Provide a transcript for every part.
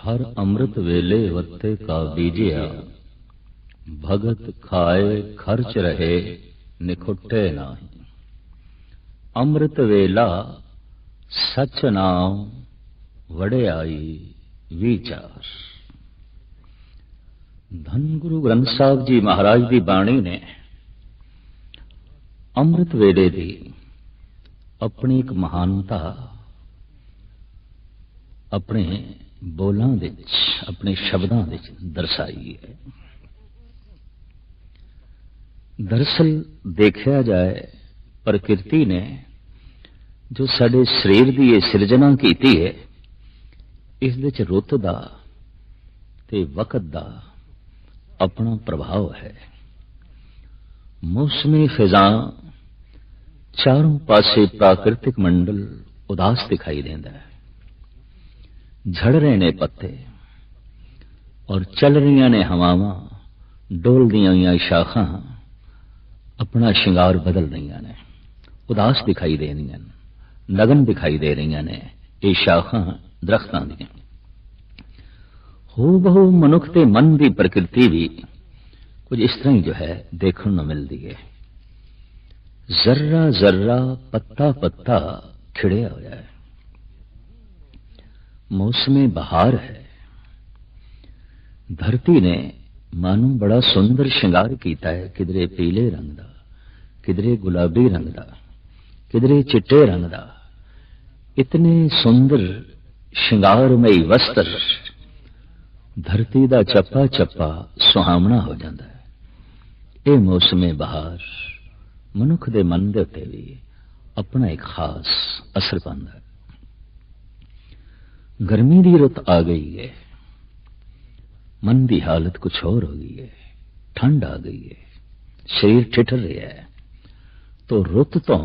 हर अमृत वेले वत्ते का बीजिया, भगत खाए खर्च रहे निखुटे नाही। अमृत वेला सच नाम वड़ियाई विचार। धन गुरु ग्रंथ साहब जी महाराज की बाणी ने अमृत वेले की अपनी एक महानता अपने बोलों अपने शब्दों दर्शाई है। दरअसल देखा जाए प्रकृति ने जो साडे शरीर की ये सिरजना की है, इस रुत दा ते वक्त दा अपना प्रभाव है। मौसमी फिजा चारों पासे प्राकृतिक मंडल उदास दिखाई देता है। झड़ रहे ने पत्ते और चल रही ने हवावां, डोल दियां शाखां अपना शिंगार बदल रही ने, उदास दिखाई दे रही, नगन दिखाई दे रही ने। ये शाखां दरख्तां दी हो बहु मनुख के मन की प्रकृति भी कुछ इस तरह ही जो है देखने को मिलती है। जर्रा जर्रा पत्ता पत्ता खिड़िया होया है। मौसम बहार है। धरती ने मानो बड़ा सुंदर श्रृंगार किया है, किधरे पीले रंग का, किधरे गुलाबी रंग का, किधरे चिट्टे रंग का। इतने सुंदर श्रृंगारमयी वस्त्र धरती का चप्पा चप्पा सुहावना हो जाता है। यह मौसम बहार मनुख के मन के उत्ते भी अपना एक खास असर पाता है। गर्मी की रुत आ गई है, मन की हालत कुछ और हो गई है। ठंड आ गई है, शरीर ठिठर रहा है। तो रुत तो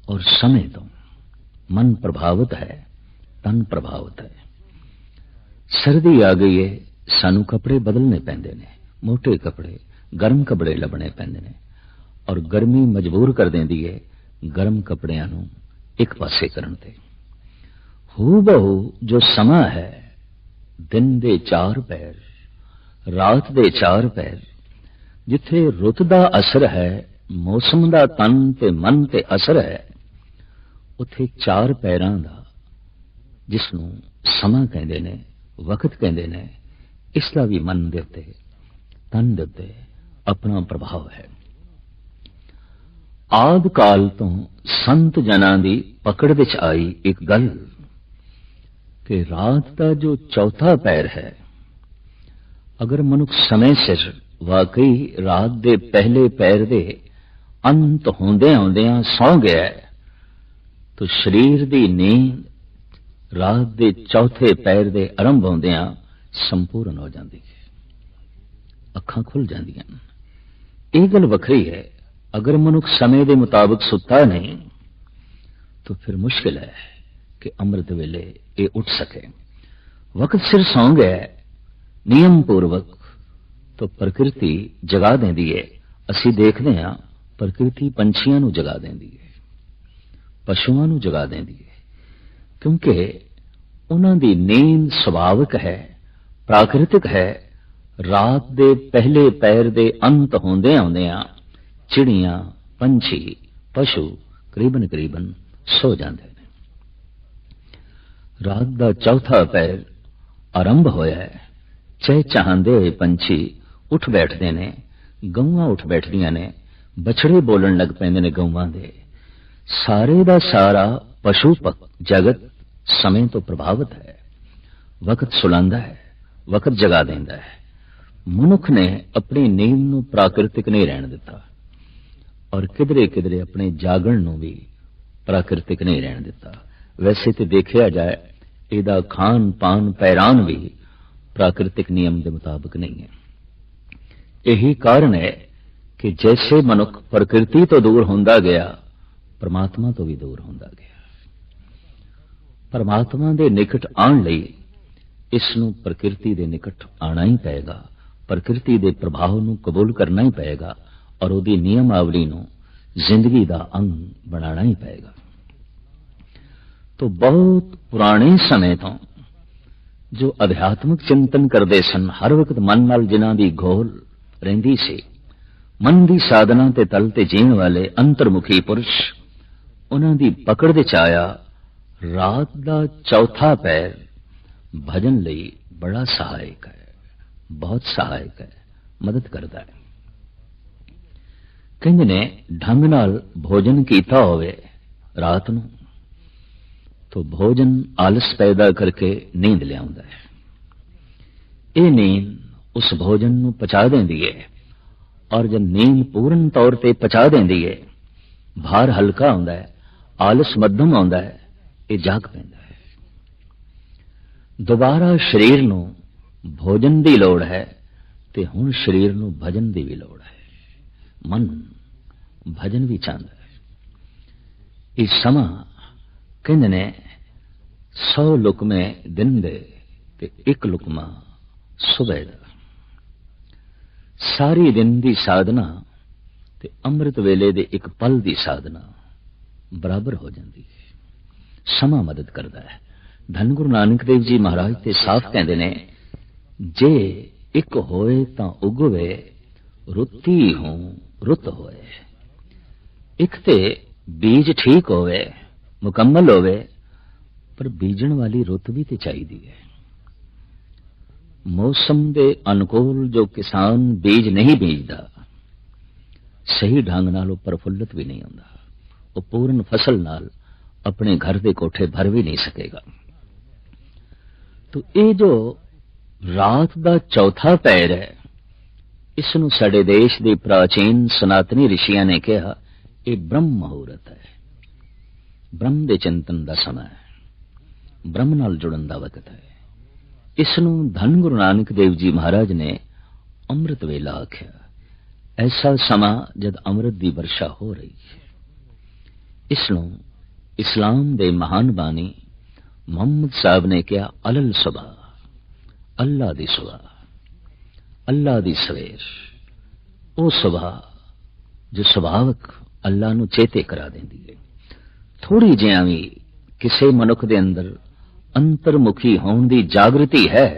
और समय तो मन प्रभावित है, तन प्रभावित है। सर्दी आ गई है, सानू कपड़े बदलने पैंदे ने, मोटे कपड़े गर्म कपड़े लबने पैंदे ने। और गर्मी मजबूर कर देंदी है गर्म कपड़ियां नू एक पासे करन ते। हू बहु जो समा है, दिन दे 4 पैर, रात दे 4 पैर, जिथे रुत दा असर है, मौसम दा तन ते मन ते असर है, उथे 4 पैरां दा जिसनू समा कहंदे ने, वक्त कहंदे ने, इसका भी मन दे उत्ते तन दे उत्ते अपना प्रभाव है। आद काल तो संत जना दी पकड़ विच आई एक गल कि रात का जो चौथा पैर है, अगर मनुख समय सिर वाकई रात दे पहले पैर दे अंत होंदे होंदियां सौ गया है, तो शरीर की नींद रात दे चौथे पैर दे आरंभ होंदियां संपूर्ण हो जाती है। अखां खुल जांदियां। यह गल वखरी है। अगर मनुख समय के मुताबिक सुता नहीं तो फिर मुश्किल है कि अमृत वेले ये उठ सके। वक्त सिर सौ गया नियम पूर्वक तो प्रकृति जगा देंदी है। असी देखते हैं प्रकृति पंछियों को जगा देंदी है, पशुओं को जगा देंदी है, क्योंकि उन्हां दी नींद सुभाविक है, प्राकृतिक है। रात दे पहले पैर दे अंत होंदे होंदियां चिड़ियां, पंछी, पशु करीबन करीबन सो जाते हैं। रात का चौथा पैर आरंभ होया है। चहचहांदे हुए पंछी उठ बैठते ने, गऊआं उठ बैठदियां ने, बछड़े बोलन लग पैंदे ने गऊआं दे। सारे दा सारा पशु जगत समय तो प्रभावित है। वक्त सुलांदा है, वक्त जगा देंदा है। मनुख ने अपनी नींद नू प्राकृतिक नहीं रहन दिता और किधरे किधरे अपने जागण नू भी प्राकृतिक नहीं रहन दिता। वैसे तो देखा जाए इहदा खान पान पैरान भी प्राकृतिक नियम के मुताबिक नहीं है। यही कारण है कि जैसे मनुख प्रकृति तो दूर होंदा गया, परमात्मा तो भी दूर होंदा गया। परमात्मा के निकट आने लई इसनू प्रकृति के निकट आना ही पएगा, प्रकृति के प्रभाव नू कबूल करना ही पएगा और उहदी नियमावली नू जिंदगी का अंग बनाना ही पएगा। तो बहुत पुराने समय तो जो अध्यात्मिक चिंतन करते सन, हर वक्त मन नाल जिन्हां दी घोल रहिंदी सी, मन की साधना ते तल ते जीण वाले अंतर्मुखी पुरुष, उन्हां दी पकड़ विच आया रात दा चौथा पैर भजन लई बड़ा सहायक है, बहुत सहायक है, मदद करता है। कहंदे ने ढंग नाल भोजन कीता होवे रात नूं तो भोजन आलस पैदा करके नींद लियाउंदा है। ये नींद उस भोजन नूं पचा देंदी है, और जब नींद पूर्ण तौर पर पचा देंदी है, भार हल्का होंदा है, आलस मध्यम आउंदा है, ये जाग पैंदा है। दोबारा शरीर नूं भोजन की लोड़ है, ते हुण शरीर नूं भजन की भी लोड़ है। मन भजन भी चाहता है। इस समा कहंदे ने 100 लुकमे दिन दे ते 1 लुकमा सुबह दा। सारी दिन की साधना ते अमृत वेले दे एक पल की साधना बराबर हो जाती है। समा मदद करता है। धन गुरु नानक देव जी महाराज ते साफ कहते ने, जे एक होए तां उगवे, रुती हों रुत होए। एक ते बीज ठीक होवे, मुकम्मल होवे, पर बीजण वाली रुत भी ते चाहिदी है। मौसम दे अनुकूल जो किसान बीज नहीं बीजदा, सही ढंग नाल वो प्रफुल्लित भी नहीं होंदा, वो पूर्ण फसल नाल अपने घर के कोठे भर भी नहीं सकेगा। तो ये जो रात का चौथा पैर है, इसनूं साडे देश के प्राचीन सनातनी ऋषियां ने कहा, ये ब्रह्म मुहूर्त है, ब्रह्म के चिंतन का समय है, ब्रह्म नाल जुड़न का वक्त है। इसनूं धन गुरु नानक देव जी महाराज ने अमृत वेला आख्या। ऐसा समा जद अमृत की वर्षा हो रही है। इसनूं इस्लाम के महान बानी मोहम्मद साहब ने कहा, अलल सुबह, अल्लाह दी सुबह, अल्लाह दी सवेर, वो सुबह जो सुभावक अल्लाह नूं चेते करा देंदी है। थोड़ी जिहां भी किसी मनुख दे अंदर अंतर्मुखी होने की जागृति है,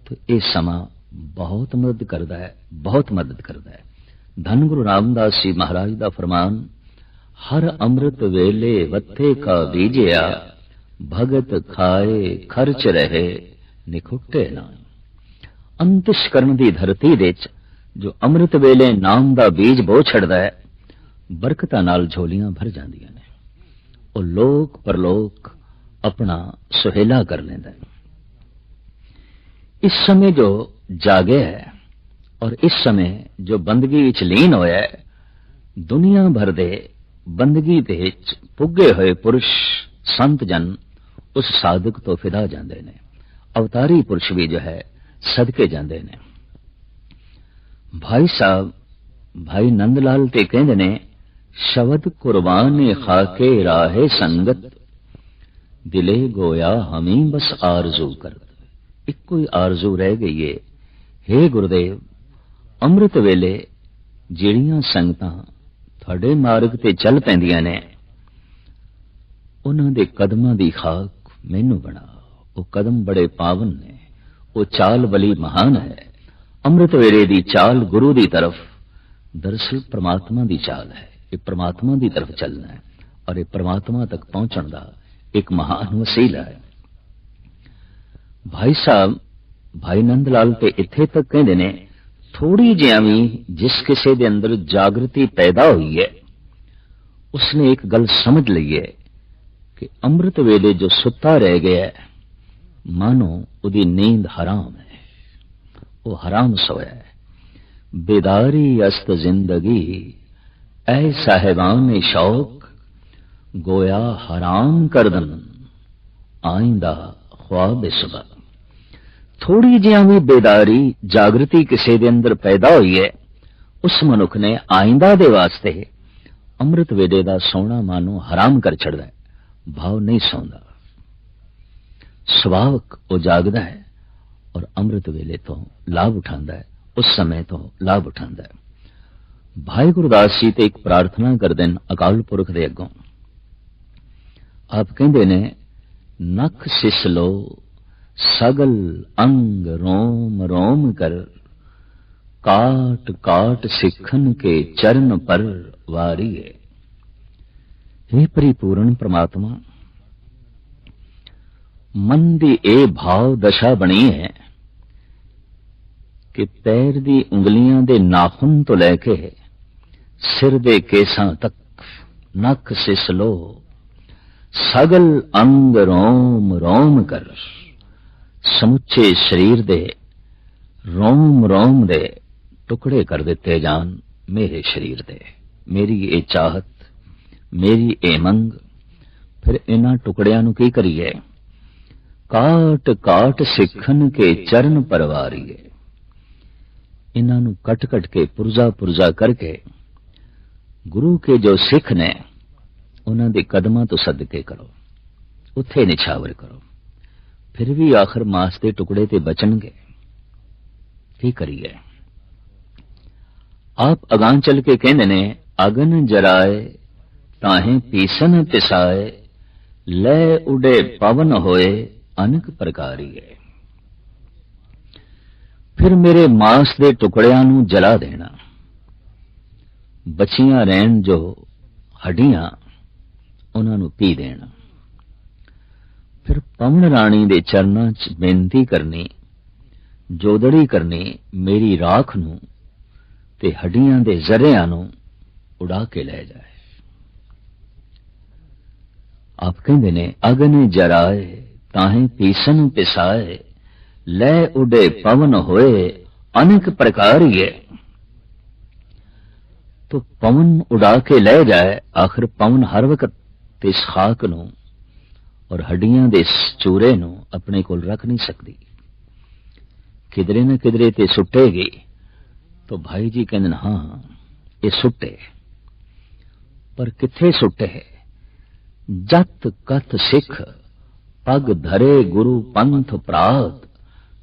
तो यह समा बहुत मदद करता है, बहुत मदद करता है। धन गुरु रामदास जी महाराज का फरमान, हर अमृत वेले वत्थे का बीजिया, भगत खाए खर्च रहे निखुटे ना। अंतिशकरण की धरती दे जो अमृत वेले नाम का बीज बो छड़दा है, बरकतां नाल झोलियां भर जांदियां ने। वो लोक परलोक अपना सुहेला कर लेंदा है। इस समय जो जागे है और इस समय जो बंदगी विच लीन होया है, दुनिया भर दे बंदगी दे पुगे हुए पुरुष संत जन उस साधक तो फिदा जाते ने। अवतारी पुरुष भी जो है सदके जाते ने। भाई साहब भाई नंदलाल ते कहंदे ने, शबद कुर्बान खाके राहे संगत, दिले गोया हमी बस आरजू कर। एक कोई आरजू रह गई है, हे गुरुदेव, अमृत वेले ਜਿਹੜੀਆਂ ਸੰਗਤਾਂ ਤੁਹਾਡੇ मार्ग ते चल ਪੈਂਦੀਆਂ ਨੇ, उन्हां दे कदमां दी खाक मैनू बना। वो कदम बड़े पावन ने, वो चाल बली महान है। अमृत वेले दी चाल गुरु दी तरफ, दरअसल परमात्मा दी चाल है। ये परमात्मा दी तरफ चलना है और ये परमात्मा तक पहुंचण दा एक महान वसीला है। भाई साहब भाई नंदलाल ते इत्थे तक कहंदे ने, थोड़ी जिहां भी जिस किसी दे अंदर जागृति पैदा हुई है, उसने एक गल समझ ली है कि अमृत वेले जो सुता रह गया है, मानो उदी नींद हराम है, वो हराम सोया है। बेदारी अस्त जिंदगी ऐ साहिबान शौक, गोया हराम करदन आइंदा ख्वाब सुबह। थोड़ी जिहां भी बेदारी जागृति किसी दे अंदर पैदा हुई है, उस मनुख ने आइंदा दे वास्ते अमृत वेले दा सोना मानो हराम कर छड़दा है। भाव नहीं सौंदा, सुभावक वो जागदा है और अमृत वेले तो लाभ उठांदा है, उस समय तो लाभ उठांदा है। भाई गुरदास जी ते एक प्रार्थना करदे ने अकाल पुरख दे अगों। आप कहंदे ने, नख सिस लो सगल अंग रोम रोम कर, काट काट सिखन के चरण पर वारिए। हे परिपूर्ण परमात्मा, मन दी ए भाव दशा बनी है कि पैर दी उंगलियां दे नाखुन तो लैके सिर दे केसां तक, नक सिसलो सगल अंग रोम रोम कर, समुचे शरीर दे रोम रोम दे टुकड़े कर दिते जान मेरे शरीर दे। मेरी ये चाहत, मेरी ये मंग, फिर इन्हां टुकड़ियां नूं की करिए? काट काट सिखन के चरण परवारीए। इन्हां नूं कट कट के पुरजा पुरजा करके गुरु के जो सिख ने उन्हां दे कदमां तो सदके करो, उत्थे निछावर करो, फिर भी आखिर मांस के टुकड़े ते बचणगे। की करिए? आप अगां चल के कहंदे ने, अगन जराए ताहें पीसन पिसाए, लै उडे पवन होए अनेक प्रकारीए। फिर मेरे मांस के टुकड़ियां नूं जला देना, बचियां रहन जो हड्डियां उन्हां नूं पी देना। फिर पवन राणी दे चरनां च बेनती करनी, जोदड़ी करनी, मेरी राख नूं ते हड्डियां दे जरियां नूं उड़ा के ले जाए। आप कहंदे ने, अगन जराए ताहें पीसन पिसाए, लै उडे पवन होए अनेक प्रकारिए। तो पवन उड़ा के ले जाए, आखिर पवन हर वक्त इस खाक नूं और हड्डियां दे इस चूरे नूं अपने कोल रख नहीं सकती, किधरे न किधरे ते सुट्टेगी। तो भाई जी कहंदे, हां ये सुट्टे, पर किथे सुट्टे? जत कत सिख पग धरे गुरु पंथ प्रात,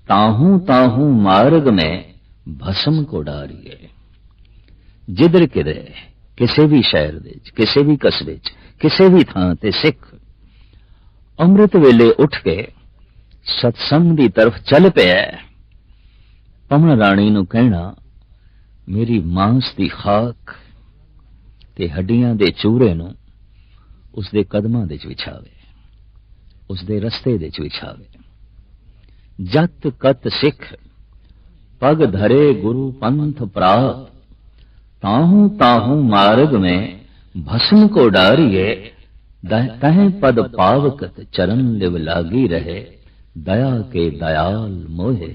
ताहू ताहू मार्ग में भस्म को डारिए। जिधर किधरे, किसी भी शहर दे, किसी भी कस्बे च, किसी भी थां ते सिख अमृत वेले उठ के सत्संग दी तरफ चल पिया। पवन राणी नूं कहना, मेरी मांस दी खाक ते हड्डियां दे चूरे नूं उसदे कदमां दे च विछावे, उसदे रस्ते दे च विछावे। जत कत सिख पग धरे गुरु पंथ प्रात, ताहू ताहू मार्ग में भस्म को डारिए। तह पद पावकत चरण लिव लागी रहे, दया के दयाल मोहे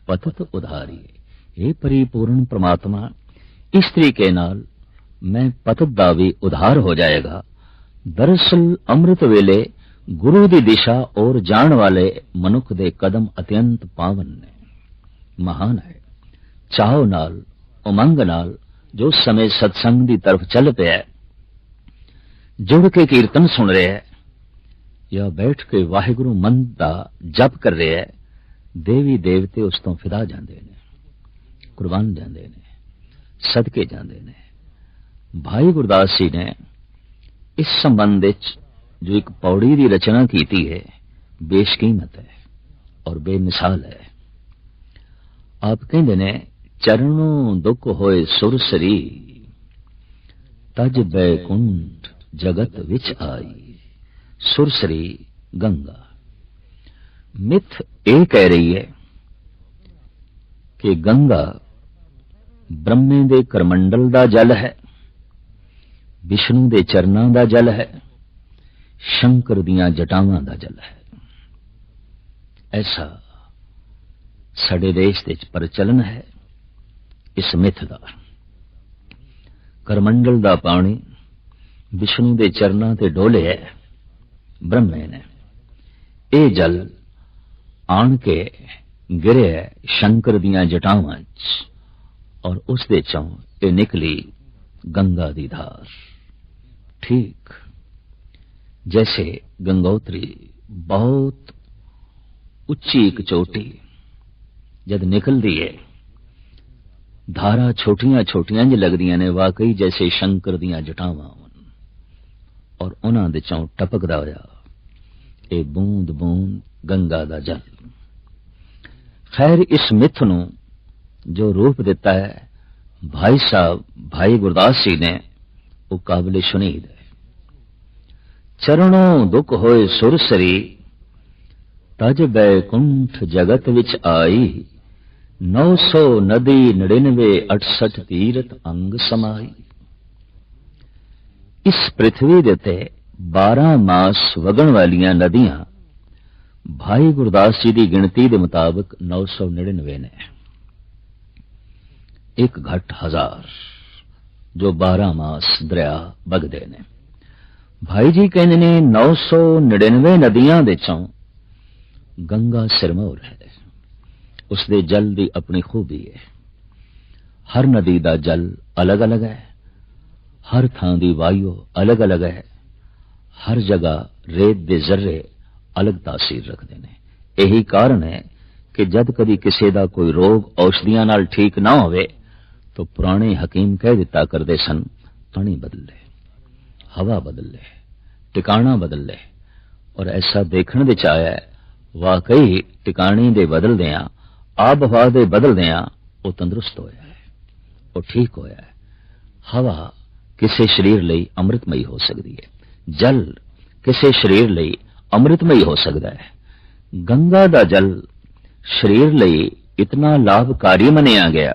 पतत उधारिए। हे परिपूर्ण परमात्मा, इस तरीके नाल मैं पतत दा भी उधार हो जाएगा। दरअसल अमृत वेले गुरु दी दिशा और जान वाले मनुख दे कदम अत्यंत पावन ने, महान है। चाहो नाल, उमंग नाल जो समय सत्संग दी तरफ चल पिया, जुड़ के कीर्तन सुन रहे है या बैठ के वाहिगुरु मंत्र दा जप कर रहे है, देवी देवते उस तो फिदा जांदे ने, कुर्बान जांदे ने, सदके जांदे ने। भाई गुरदास जी ने इस संबंध विच जो एक पौड़ी की रचना की है, बेशकीमत है और बेमिसाल है। आप कहंदे ने, चरणों दुख होए सुरसरी, तज बैकुंठ जगत विच आई। सुरसरी गंगा मिथ ये कह रही है कि गंगा ब्रह्मे दे करमंडल दा जल है, विष्णु दे चरनां दा जल है, शंकर दियां जटावां दा जल है। ऐसा साडे देश दे प्रचलन है इस मिथ दा। करमंडल दा पानी विष्णु दे चरनां ते डोले है ब्रह्मे ने, ये जल आण के गिरे शंकर दियां जटावां च और उस दे चों ये निकली गंगा दी धार। ठीक जैसे गंगोत्री बहुत उच्ची एक चोटी जद निकलती है, धारा छोटियां छोटियां ज लगदियां ने, वाकई जैसे शंकर दियां जटावां और उन्हां दे चों टपकदा होया ये बूंद बूंद गंगा दा जल। खैर इस मिथ नूं जो रूप दिता है भाई साहब भाई गुरदास जी ने, वो काबिल शुनीद है। चरणों दुख होए सुरसरी, तज बैकुंठ जगत विच आई। 900 नदी 99 68 तीरथ अंग समाई। इस पृथ्वी दे ते 12 मास वगण वालियां नदियां भाई गुरदास जी की गिणती के मुताबिक 999 ने। एक घट 1000 जो 12 मास दरिया बगदे ने। भाई जी कहते ने 999 नदियां दे चों गंगा सिरमौर है। उसके जल की अपनी खूबी है। हर नदी का जल अलग अलग है, हर थां दी वायु अलग अलग है, हर जगह रेत दे जर्रे अलग तासीर रखते हैं। यही कारण है कि जद कभी किसी का कोई रोग औषधियां नाल ठीक ना होवे तो पुराने हकीम कह दिता करते सन, पानी बदल ले, हवा बदल ले, टिकाणा बदल ले। और ऐसा देखने विच आया है, वाकई टिकाणे दे बदल दिया, आब हवा दे बदल दिया वो तंदुरुस्त होया है, वो ठीक होया है। हवा किसी शरीर लई अमृतमयी हो सकती है, जल किसी शरीर लई अमृतमयी हो सकता है। गंगा दा जल शरीर लई इतना लाभकारी मनिया गया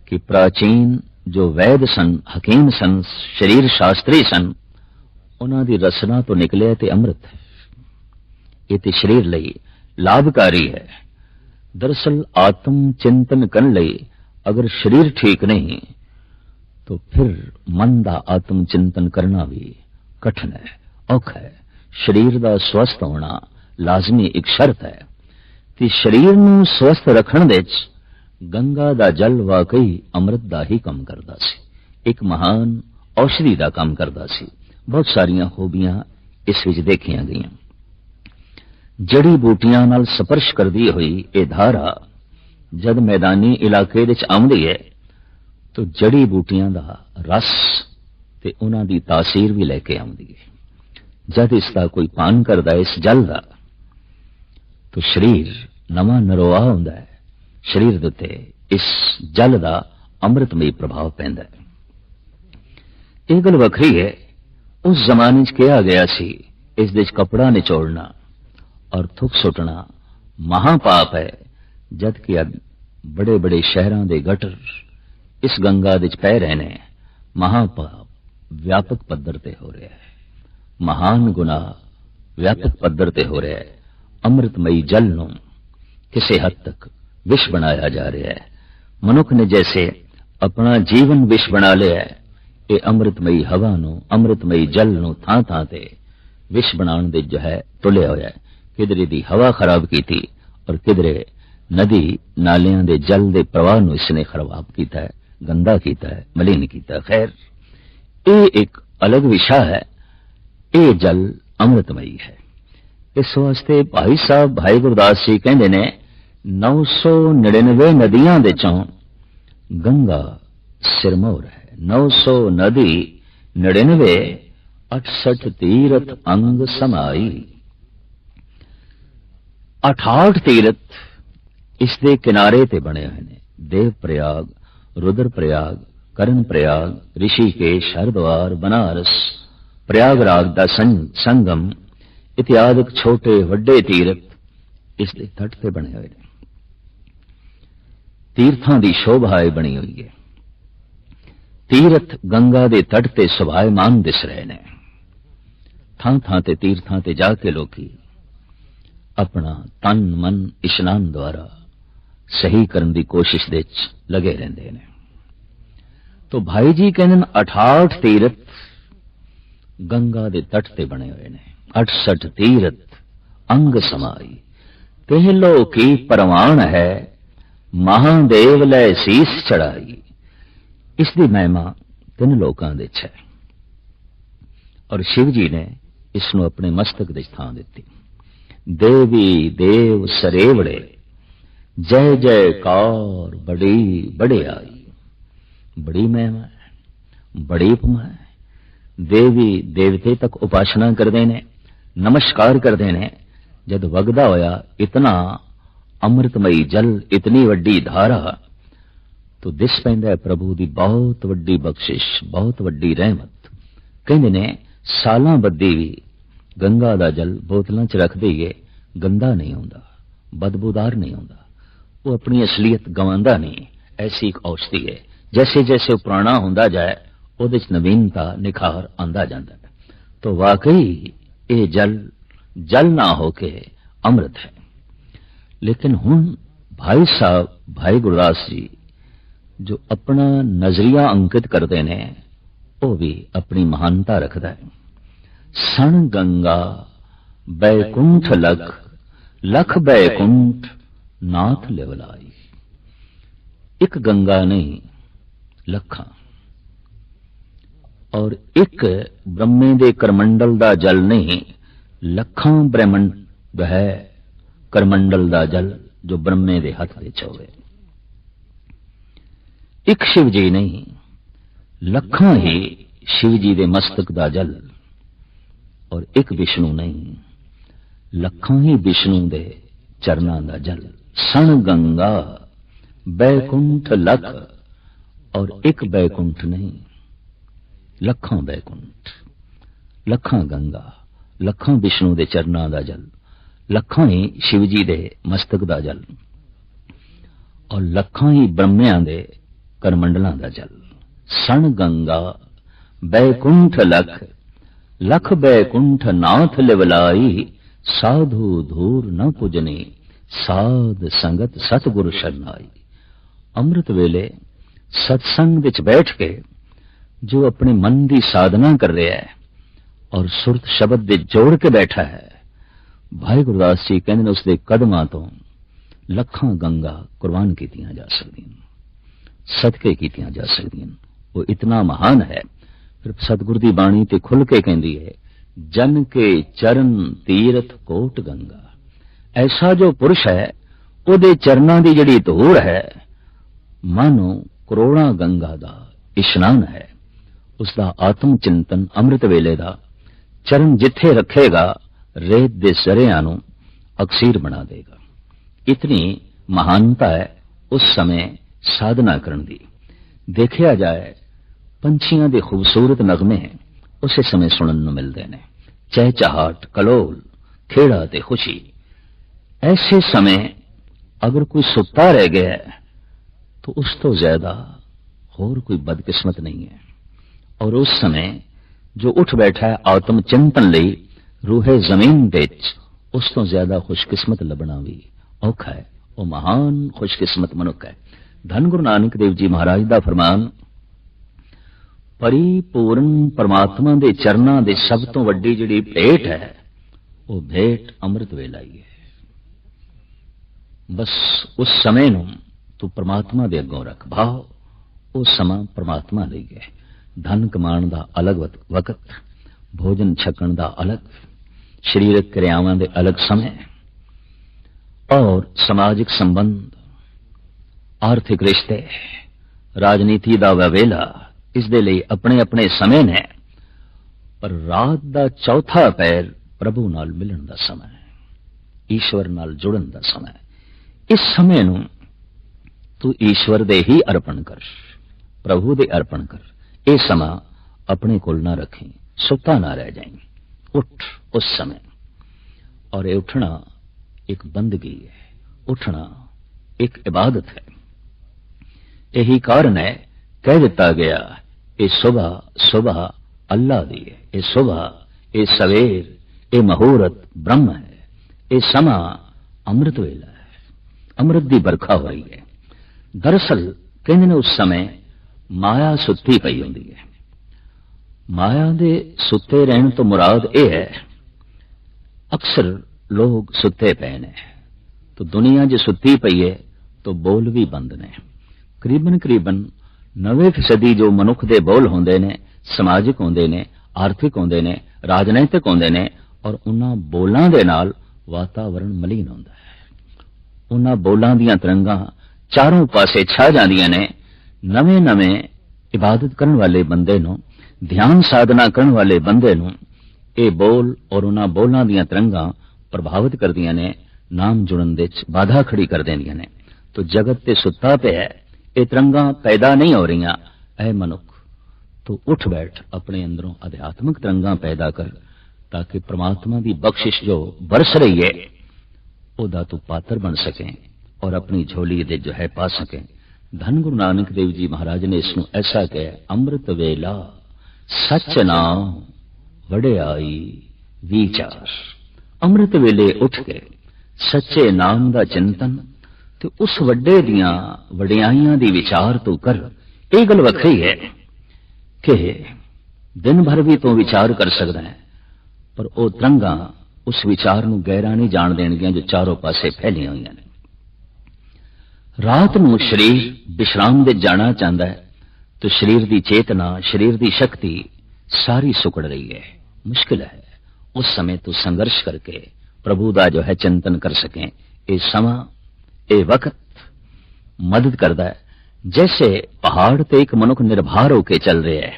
कि प्राचीन जो वैद सन, हकीम सन, शरीर शास्त्री सन, उन्हां दी रसना तो निकलिया ते अमृत है। ये ते शरीर लई लाभकारी है। दरअसल आत्म चिंतन करने लई अगर शरीर ठीक नहीं तो फिर मन का आत्म चिंतन करना भी कठिन है, औखा है। शरीर का स्वस्थ होना लाजमी एक शर्त है कि शरीर नूं स्वस्थ रखण विच गंगा दा जल वाकई अमृत दा ही काम करदा सी, एक महान औषधि दा काम करदा सी। बहुत सारियां खूबियां इस विच देखियां गईयां। जड़ी बूटियां नाल स्पर्श करदी हुई ये धारा जद मैदानी इलाके विच आउंदी है तो जड़ी बूटियां दा रस ते उन्हां दी तासीर भी लैके आउंदी है। जद इसका कोई पान करदा इस जल का तो शरीर नवा नरोआ हुंदा है। शरीर दे उत्ते इस जल का अमृतमयी प्रभाव पैंदा है। यह गल वखरी है, उस जमाने च कहा गया सी इस दे कपड़ा निचोड़ना और थुक सुटना महापाप है, जबकि अब बड़े बड़े शहरों के गटर इस गंगा दे पै रहे ने। महापाप व्यापक पद्धर ते हो रहा है, महान गुनाह व्यापक पद्धर ते हो रहा है। अमृतमयी जल नूं किसी हद तक विष बनाया जा रहा है। मनुख ने जैसे अपना जीवन विष बना लिया है, ये अमृतमयी हवा नूं, अमृतमयी जल नूं थां थां ते विष बनाने दे जो है तुलिया होया है। किधरे दी हवा खराब की थी और किधरे नदी नालियां दे जल दे प्रवाह नूं इसने खराब किया है, गंदा किया है, मलिन किया। खैर ये एक अलग विषय है। ये जल अमृतमयी है। इस वास्ते भाई साहब भाई गुरदास जी कहते ने 999 नदियां दे चों गंगा सिरमौर है। 900 नदी 99 68 तीरथ अंग समाई। 68 तीरथ इस दे किनारे ते बने हुए ने। देव प्रयाग, रुद्र प्रयाग, करण प्रयाग, ऋषिकेश, हरिद्वार, बनारस, प्रयागराज दा संगम इत्यादि छोटे वड्डे तीरथ इस दे तट ते बने हुए ने। तीर्थां दी शोभा बनी हुई है। तीर्थ गंगा दे तट ते सुभायमान दिस रहे ने। थां थां ते तीर्थां ते जाके लोकी अपना तन मन इशनान द्वारा सही करने की कोशिश दे लगे रहंदे ने। तो भाई जी कहने 68 तीरथ गंगा दे तट ते बने हुए ने। 68 तीरथ अंग समाई। पहलो की परवान है, महादेव लै सीस चढ़ाई। इसकी महिमा 3 लोकां दे है और शिव जी ने इसनों अपने मस्तक दे स्थान दिती। देवी देव सरेवड़े, जय जयकार बड़ी बड़ियाई। बड़ी महिमा है, बड़ी उपमा है। देवी देवते तक उपासना करते ने, नमस्कार करते ने। जब वगदा होया इतना अमृतमई जल इतनी वड्डी धारा, तो दिस पैंदा है प्रभु दी बहुत वड्डी बख्शिश, बहुत वड्डी रहमत। कहंदे ने सालां बद्दी भी गंगा दा जल बोतलां च रख दईए, गंदा नहीं होंदा, बदबूदार नहीं होंदा, वो अपनी असलियत गवांदा नहीं। ऐसी एक औषधि है, जैसे जैसे वो पुराना होंदा जाए ਉਹਦੇ ਚ नवीनता निखार आंदा जाता है। तो वाकई ये जल जल ना होके अमृत है। लेकिन हुण भाई साहब भाई गुरदास जी जो अपना नजरिया अंकित करते ने, वो भी अपनी महानता रखता है। सण गंगा बैकुंठ लख, लख बैकुंठ नाथ लेवलाई। एक गंगा नहीं लखा, और एक ब्रह्मे दे करमंडल दा जल नहीं, लखां ब्रह्मंड है करमंडल दा जल जो ब्रह्मे दे हथ विच होवे। एक शिव जी नहीं, लखां ही शिव जी दे मस्तक दा जल, और एक विष्णु नहीं, लखां ही विष्णु दे चरनां दा जल। सण गंगा बैकुंठ लख, और एक बैकुंठ नहीं, लखां बैकुंठ, लखां गंगा, लखां विष्णु दे चरनां दा जल, लखां ही शिव जी दे मस्तक दा जल, और लखां ही ब्रह्मियां दे करमंडलां दा जल। सण गंगा बैकुंठ लख, लख बैकुंठ नाथ लिवलाई। साधु धूर न पुजने, साध संगत सतगुरु शरनाई। अमृत वेले सत्संग विच बैठ के जो अपने मन की साधना कर रहा है और सुरत शब्द दे जोड़ के बैठा है, भाई गुरदास जी कहते हैं उसके कदमां तो लखां गंगा कुर्बान कीतियां जा सकदियां, सदके कीतियां जा सकदियां। वो इतना महान है। फिर सतगुर दी बाणी ते खुल के कहती है, जन के चरण तीरथ कोट गंगा। ऐसा जो पुरुष है ਉਹਦੇ चरनां दी जिहड़ी धूड़ है मानो करोड़ां गंगा दा इशनान है। उसका आत्म चिंतन अमृत वेले दा चरण जिथे रखेगा रेत दे सरियां नूं अक्सीर बना देगा। इतनी महानता है उस समय साधना करन दी। देखिया जाए पंछियां दे खूबसूरत नगमे उस समय सुनन नूं मिलदे ने, चहचहाट, कलोल, खेड़ा ते खुशी। ऐसे समय अगर कोई सुता रह गया है तो उस तो ज्यादा होर कोई बदकिस्मत नहीं है। और उस समय जो उठ बैठा है आत्म चिंतन लई रूहे जमीन विच, उस तो ज्यादा खुशकिस्मत लभना भी औखा है। वो महान खुशकिस्मत मनुख है। धन गुरु नानक देव जी महाराज दा फरमान, परिपूर्ण परमात्मा दे चरनां दे सब तो वड्डी जिहड़ी भेट है वो भेट अमृत वेला ही है। बस उस समय नूं तू परमात्मा दे अगों रख भाव, उस समा परमात्मा लई है। धन कमाण दा अलग वक्त, भोजन छकण दा अलग, शरीरक क्रियावां दे अलग समय, और समाजिक संबंध, आर्थिक रिश्ते, राजनीति दा वेला, इस दे लई अपने अपने समय ने। पर रात दा चौथा पैर प्रभु नाल मिलन दा समय, ईश्वर नाल जुड़न दा समय। इस समय नूं तू ईश्वर दे ही अर्पण कर, प्रभु दे अर्पण कर। ये समा अपने कोल ना रखें, सुता ना रह जाए। उठ उस समय। और ये उठना एक बंदगी है, उठना एक इबादत है। यही कारण है कह दिता गया ये सुबह सुबह अल्लाह दी है, ये सुबह, ये सवेर, ये मुहूर्त ब्रह्म है, ये समा अमृत वेला है, अमृत दी बरखा हो रही है। दरअसल कहते ने उस समय माया सुत्ती पई हुंदी है। माया दे सुते रहने तो मुराद यह है, अक्सर लोग सुते पे ने तो दुनिया जो सुती पई है तो बोल भी बंद ने। करीबन करीबन 90% जो मनुख दे बोल होंदे ने समाजिक होंदे ने, आर्थिक होंदे ने, राजनैतिक होंदे ने, और उन्हां बोलां दे नाल वातावरण मलीन होंदा है। उन्हां बोलां दीयां तरंगां चारों पासे छा जांदियां ने। नवे नवे इबादत करने वाले बंदे नूं, ध्यान साधना करने वाले बंदे नूं ये बोल और उन्हां बोलां दीयां तरंगां प्रभावित करदियां ने। नाम जुड़न दे च बाधा खड़ी कर देंदियां ने। तो जगत ते सुत्ता पे है, ये तरंगा पैदा नहीं हो रही। ऐ मनुख, तो उठ बैठ, अपने अंदरों आध्यात्मिक तरंगा पैदा कर, ताकि परमात्मा की बख्शिश जो बरस रही है ओदा तू पात्र बन सके और अपनी झोली दे जो है पा सके। धन गुरु नानक देव जी महाराज ने इसनों ऐसा कहा, अमृत वेला सच नाम वड़ियाई विचार। अमृत वेले उठ के सच्चे नाम का चिंतन ते उस वड्डे दियां वडियाइयां दी विचार तू कर। यह गल वखरी है कि दिन भर भी तू विचार कर सकदा है, पर वह तरंगा उस विचार नूं गहरा नहीं जान देणगियां जो चारों पासे फैलियां हुई ने। रात नूं शरीर विश्राम दे जाना चाहता है तो शरीर की चेतना, शरीर की शक्ति सारी सुकड़ रही है, मुश्किल है। उस समय तू संघर्ष करके प्रभु का जो है चिंतन कर सके। ये समा, ये वक्त मदद करता है। जैसे पहाड़ ते एक मनुख निर्भर होके चल रहा है,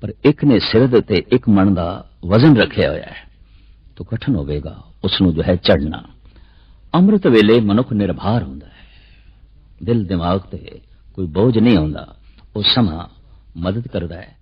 पर एक ने सिर दे ते एक मन का वजन रखा हुआ है, तो कठिन होगा उसनों जो है चढ़ना। अमृत वेले मनुख निर्भर होता है, दिल दिमाग ते कोई बोझ नहीं होता। वो समा मदद करता है